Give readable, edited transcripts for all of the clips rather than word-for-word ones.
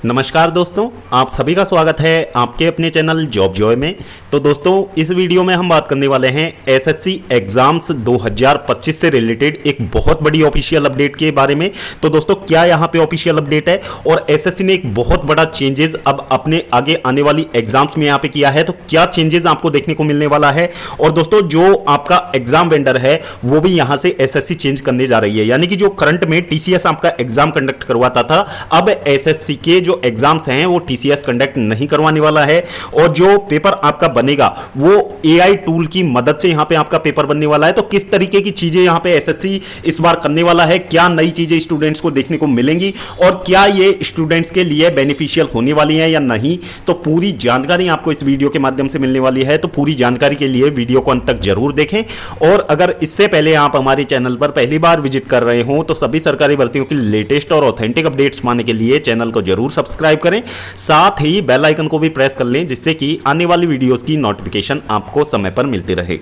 नमस्कार दोस्तों, आप सभी का स्वागत है आपके अपने चैनल जॉब जॉय में। तो दोस्तों, इस वीडियो में हम बात करने वाले हैं एसएससी एग्जाम्स 2025 से रिलेटेड एक बहुत बड़ी ऑफिशियल अपडेट के बारे में। तो दोस्तों, क्या यहाँ पे ऑफिशियल अपडेट है और एसएससी ने एक बहुत बड़ा चेंजेस अब अपने आगे आने वाली एग्जाम्स में यहाँ पे किया है, तो क्या चेंजेस आपको देखने को मिलने वाला है। और दोस्तों, जो आपका एग्जाम वेंडर है वो भी यहाँ से एसएससी चेंज करने जा रही है, यानी कि जो करंट में टीसीएस आपका एग्जाम कंडक्ट करवाता था, अब एसएससी के जो एग्जाम्स हैं वो टीसीएस कंडक्ट नहीं करवाने वाला है। और जो पेपर आपका बनेगा वो एआई टूल की मदद से यहां पे आपका पेपर बनने वाला है। तो किस तरीके की चीजें यहां पे एसएससी इस बार करने वाला है, क्या नई चीजें स्टूडेंट्स को देखने को मिलेंगी और क्या ये स्टूडेंट्स के लिए बेनिफिशियल होने वाली है या नहीं, तो पूरी जानकारी आपको इस वीडियो के माध्यम से मिलने वाली है। तो पूरी जानकारी के लिए वीडियो को अंत तक जरूर देखें। और अगर इससे पहले आप हमारे चैनल पर पहली बार विजिट कर रहे हो तो सभी सरकारी भर्तियों की लेटेस्ट और ऑथेंटिक अपडेट्स पाने के लिए चैनल को जरूर सब्सक्राइब करें, साथ ही बेल आइकन को भी प्रेस कर लें, जिससे कि आने वाली वीडियोस की नोटिफिकेशन आपको समय पर मिलती रहे।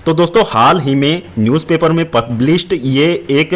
तो दोस्तों, हाल ही में न्यूज़पेपर में पब्लिश्ड ये एक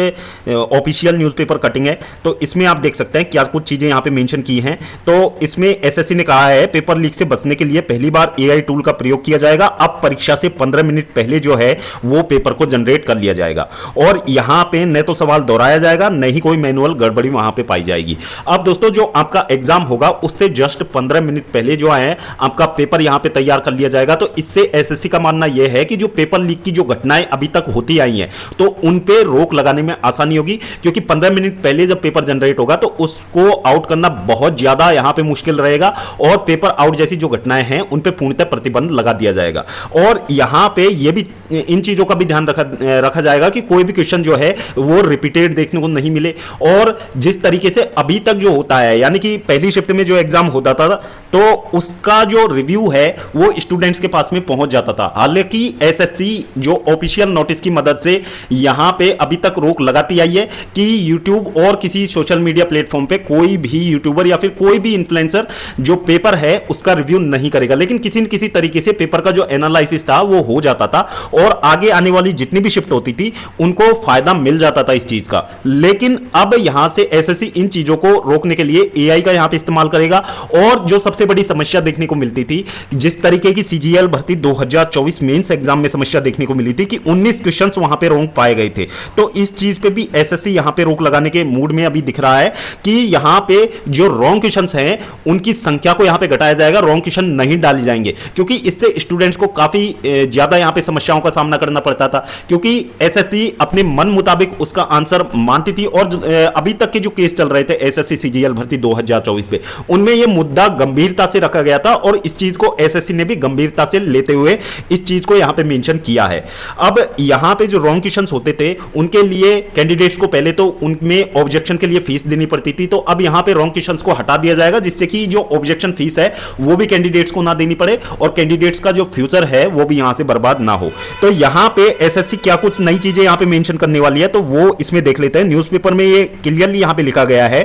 ऑफिशियल न्यूज़पेपर कटिंग है। तो इसमें आप देख सकते हैं क्या कुछ चीज़ें यहाँ पे मेंशन की हैं। तो इसमें एसएससी ने कहा है पेपर लीक से बचने के लिए पहली बार एआई टूल का प्रयोग किया जाएगा। अब परीक्षा से 15 मिनट पहले जो है वो पेपर को जनरेट कर लिया जाएगा और यहाँ पे न तो सवाल दोहराया जाएगा, न ही कोई मैनुअल गड़बड़ी वहाँ पे पाई जाएगी। अब दोस्तों, जो आपका एग्जाम होगा उससे जस्ट 15 मिनट पहले जो है आपका पेपर यहाँ पे तैयार कर लिया जाएगा। तो इससे एसएससी का मानना यह है कि जो पेपर लीक की जो घटनाएं अभी तक होती आई हैं तो उन पे रोक लगाने में आसानी होगी, क्योंकि 15 मिनट पहले जब पेपर जनरेट होगा तो उसको आउट करना बहुत ज्यादा यहां पे मुश्किल रहेगा और पेपर आउट जैसी जो घटनाएं हैं उन पे पूर्णतः प्रतिबंध लगा दिया जाएगा। और यहां पे ये भी इन चीजों का भी ध्यान रखा जाएगा कि कोई भी क्वेश्चन जो है वो रिपीटेड देखने को नहीं मिले। और जिस तरीके से अभी तक जो होता है, यानी कि पहली शिफ्ट में जो एग्जाम होता था तो उसका जो रिव्यू है वो स्टूडेंट्स के पास में पहुंच जाता था। हालांकि एसएससी जो ऑफिशियल नोटिस की मदद से यहां पे अभी तक रोक लगाती आई है कि यूट्यूब और किसी सोशल मीडिया प्लेटफॉर्म पे कोई भी यूट्यूबर या फिर कोई भी इन्फ्लुएंसर जो पेपर है उसका रिव्यू नहीं करेगा। लेकिन किसी न किसी तरीके से पेपर का जो एनालिसिस था वो हो जाता था और आगे आने वाली जितनी भी शिफ्ट होती थी उनको फायदा मिल जाता था इस चीज का। लेकिन अब यहां से एसएससी इन चीजों को रोकने के लिए एआई का यहां पे इस्तेमाल करेगा। और जो सबसे बड़ी समस्या देखने को मिलती थी, जिस तरीके की सीजीएल भर्ती 2024 मेंस एग्जाम में समस्या देखने को मिली थी कि 19 क्वेश्चंस वहां पे रॉन्ग पाए गए थे, तो इस चीज पे भी एसएससी यहां पे रोक लगाने के मूड में अभी दिख रहा है कि यहां पे जो रॉन्ग क्वेश्चंस हैं उनकी संख्या को यहां पे घटाया जाएगा, रॉन्ग क्वेश्चन नहीं डाले जाएंगे, क्योंकि इससे स्टूडेंट्स को काफी ज्यादा यहां पे समस्याओं का सामना करना पड़ता था। क्योंकि एसएससी अपने मन मुताबिक उसका आंसर मानती थी और अभी तक के जो केस चल रहे थे एसएससी सीजीएल भर्ती 2024 पे, उनमें यह मुद्दा गंभीरता से रखा गया था और इस चीज को एसएससी ने भी गंभीरता से लेते हुए इस चीज को यहां पे मेंशन किया है। अब यहां पे जो रॉन्ग क्वेश्चंस होते थे उनके लिए कैंडिडेट्स को पहले तो उनमें ऑब्जेक्शन के लिए फीस देनी पड़ती थी, तो अब यहां पे रॉन्ग क्वेश्चंस को हटा दिया जाएगा, जिससे कि जो ऑब्जेक्शन फीस है वो भी कैंडिडेट्स को ना देनी पड़े और कैंडिडेट्स का जो फ्यूचर है वो भी यहां से बर्बाद ना हो। तो यहां पे एसएससी क्या कुछ नई चीजें यहां पे मेंशन करने वाली है तो वो इसमें देख लेते हैं। न्यूज़पेपर में ये क्लियरली यहां पे लिखा गया है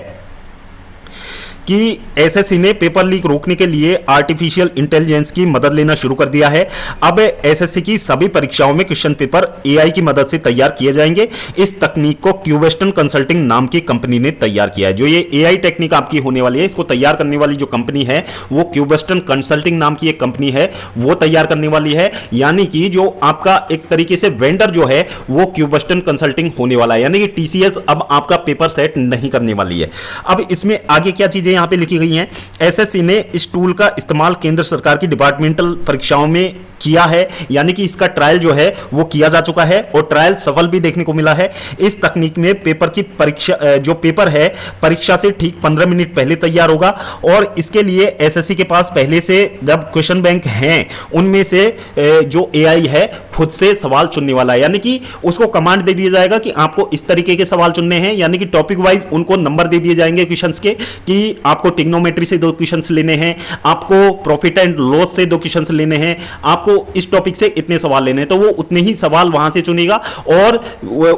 कि एसएससी ने पेपर लीक रोकने के लिए आर्टिफिशियल इंटेलिजेंस की मदद लेना शुरू कर दिया है। अब एसएससी की सभी परीक्षाओं में क्वेश्चन पेपर एआई की मदद से तैयार किए जाएंगे। इस तकनीक को क्यूबेस्टन कंसल्टिंग नाम की कंपनी ने तैयार किया है। जो ये एआई टेक्निक आपकी होने वाली है, इसको तैयार करने वाली जो कंपनी है वो क्यूबेस्टन कंसल्टिंग नाम की एक कंपनी है, वो तैयार करने वाली है। यानी कि जो आपका एक तरीके से वेंडर जो है वो क्यूबेस्टन कंसल्टिंग होने वाला है, यानी कि टीसीएस अब आपका पेपर सेट नहीं करने वाली है। अब इसमें आगे क्या चीजें यहां पे लिखी गई हैं, एसएससी ने इस टूल का इस्तेमाल केंद्र सरकार की डिपार्टमेंटल परीक्षाओं में किया है, यानी कि इसका ट्रायल जो है वो किया जा चुका है और ट्रायल सफल भी देखने को मिला है। इस तकनीक में पेपर की परीक्षा जो पेपर है परीक्षा से ठीक 15 मिनट पहले तैयार होगा और इसके लिए एसएससी के पास पहले से जब क्वेश्चन बैंक हैं उनमें से जो एआई है खुद से सवाल चुनने वाला है, यानी कि उसको कमांड दे दिया जाएगा कि आपको इस तरीके के सवाल चुनने हैं, यानी कि टॉपिक वाइज उनको नंबर दे दिए जाएंगे क्वेश्चंस के कि आपको ट्रिग्नोमेट्री से 2 क्वेश्चंस लेने हैं, आपको प्रॉफिट एंड लॉस से 2 क्वेश्चंस लेने हैं, आपको इस टॉपिक से इतने सवाल लेने हैं, तो वो उतने ही सवाल वहां से चुनेगा। और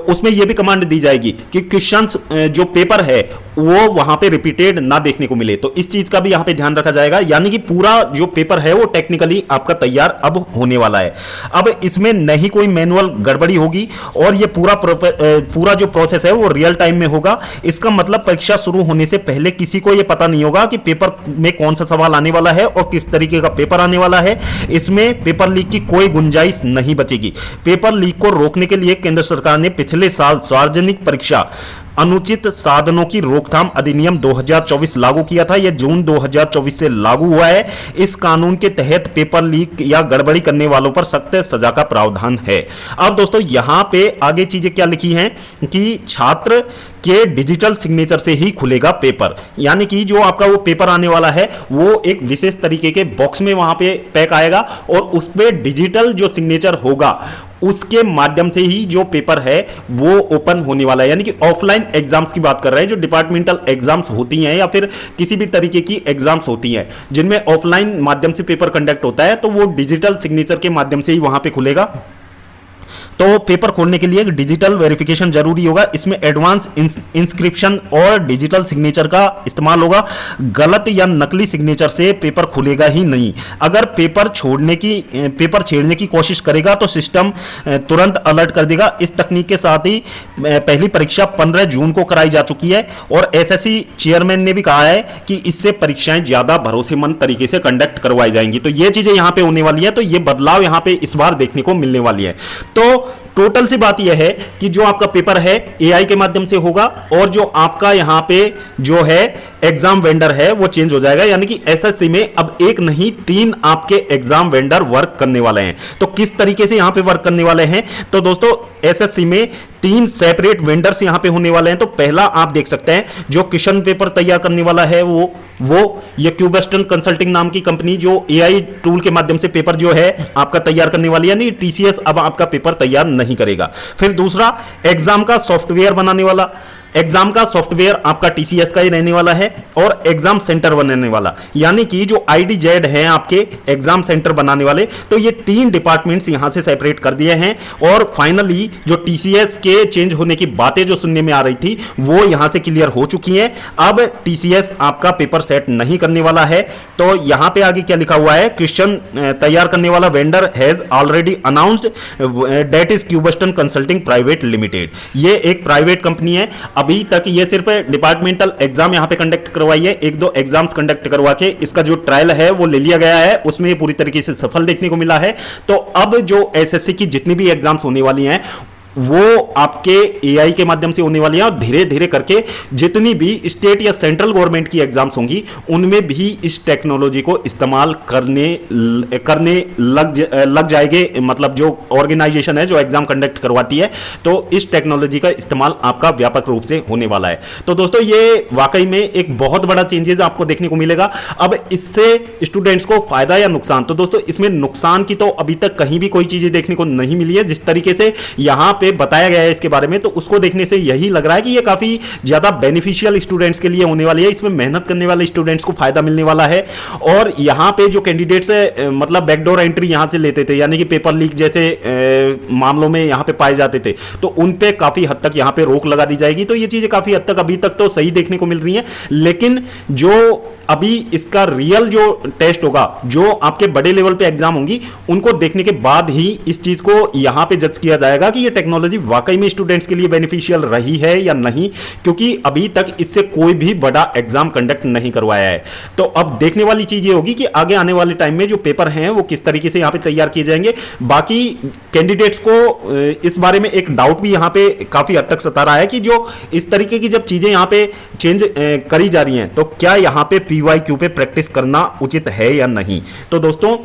उसमें यह भी कमांड दी जाएगी कि क्वेश्चंस जो पेपर है वो वहां पे रिपीटेड ना देखने को मिले। तो इस चीज का भी यहां पे ध्यान रखा जाएगा, यानी कि पूरा जो पेपर है वो टेक्निकली आपका तैयार अब होने वाला है। अब इसमें नहीं कोई मैनुअल गड़बड़ी होगी और ये पूरा जो प्रोसेस है वो रियल टाइम में होगा। इसका मतलब परीक्षा शुरू होने से पहले किसी को ये पता नहीं होगा कि पेपर में कौन सा सवाल आने वाला है और किस तरीके का पेपर आने वाला है। इसमें पेपर लीक की कोई गुंजाइश नहीं बचेगी। पेपर लीक को रोकने के लिए केंद्र सरकार ने पिछले साल सार्वजनिक परीक्षा अनुचित साधनों की रोकथाम अधिनियम 2024 लागू किया था। यह जून 2024 से लागू हुआ है। इस कानून के तहत पेपर लीक या गड़बड़ी करने वालों पर सख्त सजा का प्रावधान है। अब दोस्तों यहां पे आगे चीजें क्या लिखी हैं कि छात्र के डिजिटल सिग्नेचर से ही खुलेगा पेपर, यानी कि जो आपका वो पेपर आने वाला है वो एक विशेष तरीके के बॉक्स में वहां पे पैक आएगा और उस पे डिजिटल जो सिग्नेचर होगा उसके माध्यम से ही जो पेपर है वो ओपन होने वाला है। यानी कि ऑफलाइन एग्जाम्स की बात कर रहे हैं, जो डिपार्टमेंटल एग्जाम्स होती हैं या फिर किसी भी तरीके की एग्जाम्स होती हैं जिनमें ऑफलाइन माध्यम से पेपर कंडक्ट होता है, तो वो डिजिटल सिग्नेचर के माध्यम से ही वहां पे खुलेगा। तो पेपर खोलने के लिए डिजिटल वेरिफिकेशन जरूरी होगा। इसमें एडवांस इंस्क्रिप्शन और डिजिटल सिग्नेचर का इस्तेमाल होगा। गलत या नकली सिग्नेचर से पेपर खुलेगा ही नहीं। अगर पेपर छेड़ने की कोशिश करेगा तो सिस्टम तुरंत अलर्ट कर देगा। इस तकनीक के साथ ही पहली परीक्षा 15 जून को कराई जा चुकी है और एसएससी चेयरमैन ने भी कहा है कि इससे परीक्षाएं ज्यादा भरोसेमंद तरीके से कंडक्ट करवाई जाएंगी। तो ये चीजें यहां पे होने वाली है, तो ये बदलाव यहां पे इस बार देखने को मिलने वाली है। तो टोटल सी बात यह है कि जो आपका पेपर है एआई के माध्यम से होगा और जो आपका यहां पे जो है एग्जाम वेंडर है वो चेंज हो जाएगा। यानी कि एसएससी में अब एक नहीं 3 आपके एग्जाम वेंडर वर्क करने वाले हैं। तो किस तरीके से यहां पे वर्क करने वाले हैं, तो दोस्तों एसएससी में 3 सेपरेट वेंडर्स यहां पे होने वाले हैं। तो पहला आप देख सकते हैं जो क्वेश्चन पेपर तैयार करने वाला है वो ये क्यूबस्टन कंसल्टिंग नाम की कंपनी जो एआई टूल के माध्यम से पेपर जो है आपका तैयार करने वाली है। यानी टीसीएस अब आपका पेपर तैयार नहीं करेगा। फिर दूसरा एग्जाम का सॉफ्टवेयर बनाने वाला, एग्जाम का सॉफ्टवेयर आपका टीसीएस का ही रहने वाला है और एग्जाम सेंटर बनाने वाला, यानी कि जो आईडीजेड है आपके एग्जाम सेंटर बनाने वाले। तो ये 3 डिपार्टमेंट्स यहां से सेपरेट कर दिए हैं और फाइनली जो टीसीएस के चेंज होने की बातें जो सुनने में आ रही थी वो यहां से क्लियर हो चुकी हैं। अब टीसीएस आपका पेपर सेट नहीं करने वाला है। तो यहां पे आगे क्या लिखा हुआ है, क्वेश्चन तैयार करने वाला vendor has already announced that is क्यूबस्टन कंसल्टिंग प्राइवेट लिमिटेड। ये एक प्राइवेट कंपनी है। अभी तक ये सिर्फ डिपार्टमेंटल एग्जाम यहां पे कंडक्ट करवाई है, 1-2 एग्जाम्स कंडक्ट करवा के इसका जो ट्रायल है वो ले लिया गया है, उसमें ये पूरी तरीके से सफल देखने को मिला है। तो अब जो एसएससी की जितनी भी एग्जाम्स होने वाली हैं वो आपके एआई के माध्यम से होने वाली है और धीरे धीरे करके जितनी भी स्टेट या सेंट्रल गवर्नमेंट की एग्जाम्स होंगी उनमें भी इस टेक्नोलॉजी को इस्तेमाल करने लग जाएंगे। मतलब जो ऑर्गेनाइजेशन है जो एग्जाम कंडक्ट करवाती है, तो इस टेक्नोलॉजी का इस्तेमाल आपका व्यापक रूप से होने वाला है। तो दोस्तों ये वाकई में एक बहुत बड़ा चेंजेस आपको देखने को मिलेगा। अब इससे स्टूडेंट्स को फायदा या नुकसान, तो दोस्तों इसमें नुकसान की तो अभी तक कहीं भी कोई चीजें देखने को नहीं मिली है। जिस तरीके से यहां पे बताया गया है इसके बारे में, तो उसको देखने से यही लग रहा है कि ये काफी ज्यादा बेनिफिशियल स्टूडेंट्स के लिए होने वाली है। इसमें मेहनत करने वाले स्टूडेंट्स को फायदा मिलने वाला है। और यहां पे जो कैंडिडेट्स मतलब बैकडोर एंट्री यहां से लेते थे, यानी कि पेपर लीक जैसे मामलों में यहां पे पाए जाते थे, तो उन पे काफी हद तक यहां पे रोक लगा दी जाएगी। तो ये चीजें काफी हद तक अभी तक तो सही देखने को मिल रही हैं। लेकिन जो अभी इसका रियल जो टेस्ट होगा, जो आपके बड़े लेवल पे एग्जाम होंगी, उनको देखने के बाद ही इस चीज को यहां पे जज किया जाएगा कि ये टेक्नोलॉजी वाकई में स्टूडेंट्स के लिए बेनिफिशियल रही है या नहीं, क्योंकि अभी तक इससे कोई भी बड़ा एग्जाम कंडक्ट नहीं करवाया है। तो अब देखने वाली चीज ये होगी कि आगे आने वाले टाइम में जो पेपर हैं वो किस तरीके से यहां पे तैयार किए जाएंगे। बाकी कैंडिडेट्स को इस बारे में एक डाउट भी यहां पे काफी हद तक सता रहा है कि जो इस तरीके की जब चीजें यहां पे चेंज करी जा रही हैं, तो क्या यहां पे पीवाईक्यू पे प्रैक्टिस करना उचित है या नहीं। तो दोस्तों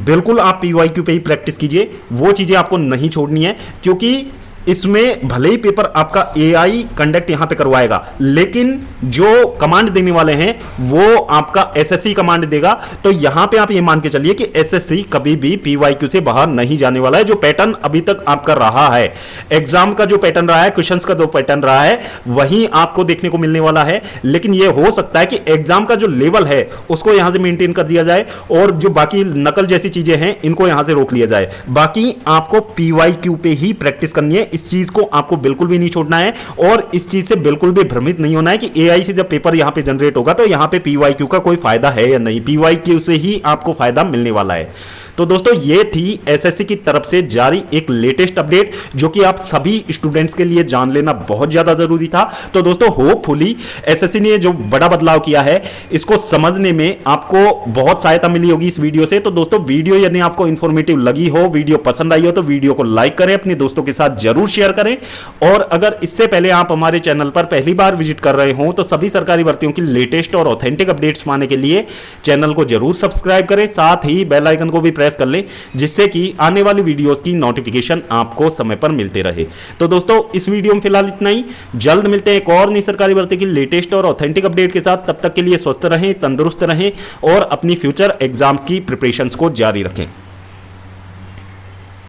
बिल्कुल आप पीवाईक्यू पे ही प्रैक्टिस कीजिए, वो चीजें आपको नहीं छोड़नी है, क्योंकि इसमें भले ही पेपर आपका एआई कंडक्ट यहां पे करवाएगा, लेकिन जो कमांड देने वाले हैं वो आपका एसएससी कमांड देगा। तो यहां पे आप ये मान के चलिए कि एसएससी कभी भी पीवाईक्यू से बाहर नहीं जाने वाला है। जो पैटर्न अभी तक आपका रहा है, एग्जाम का जो पैटर्न रहा है, क्वेश्चंस का जो पैटर्न रहा है, वही आपको देखने को मिलने वाला है। लेकिन ये हो सकता है कि एग्जाम का जो लेवल है उसको यहां से मेंटेन कर दिया जाए और जो बाकी नकल जैसी चीजें हैं इनको यहां से रोक लिया जाए। बाकी आपको पीवाईक्यू पे ही प्रैक्टिस करनी है। इस चीज को आपको बिल्कुल भी नहीं छोड़ना है और इस चीज से बिल्कुल भी भ्रमित नहीं होना है कि एआई से जब पेपर यहां पे जनरेट होगा तो यहां पे पीवाईक्यू का कोई फायदा है या नहीं, पीवाईक्यू से ही आपको फायदा मिलने वाला है। तो दोस्तों ये थी एसएससी की तरफ से जारी एक लेटेस्ट अपडेट जो कि आप सभी स्टूडेंट्स के लिए जान लेना बहुत ज्यादा जरूरी था। तो दोस्तों होपफुली एसएससी ने जो बड़ा बदलाव किया है इसको समझने में आपको बहुत सहायता मिली होगी इस वीडियो से। तो दोस्तों वीडियो यदि आपको इंफॉर्मेटिव लगी हो, वीडियो पसंद आई हो तो वीडियो को लाइक करें, अपने दोस्तों के साथ जरूर शेयर करें। और अगर इससे पहले आप हमारे चैनल पर पहली बार विजिट कर रहे हो तो सभी सरकारी भर्तियों की लेटेस्ट और ऑथेंटिक अपडेट्स पाने के लिए चैनल को जरूर सब्सक्राइब करें, साथ ही बेल आइकन को भी प्रेस कर लें जिससे कि आने वाली वीडियोस की नोटिफिकेशन आपको समय पर मिलते रहे। तो दोस्तों इस वीडियो में फिलहाल इतना ही, जल्द मिलते हैं एक और नई सरकारी भर्ती की लेटेस्ट और ऑथेंटिक अपडेट के साथ। तब तक के लिए स्वस्थ रहें, तंदुरुस्त रहें और अपनी फ्यूचर एग्जाम्स की प्रिपरेशंस को जारी रखें।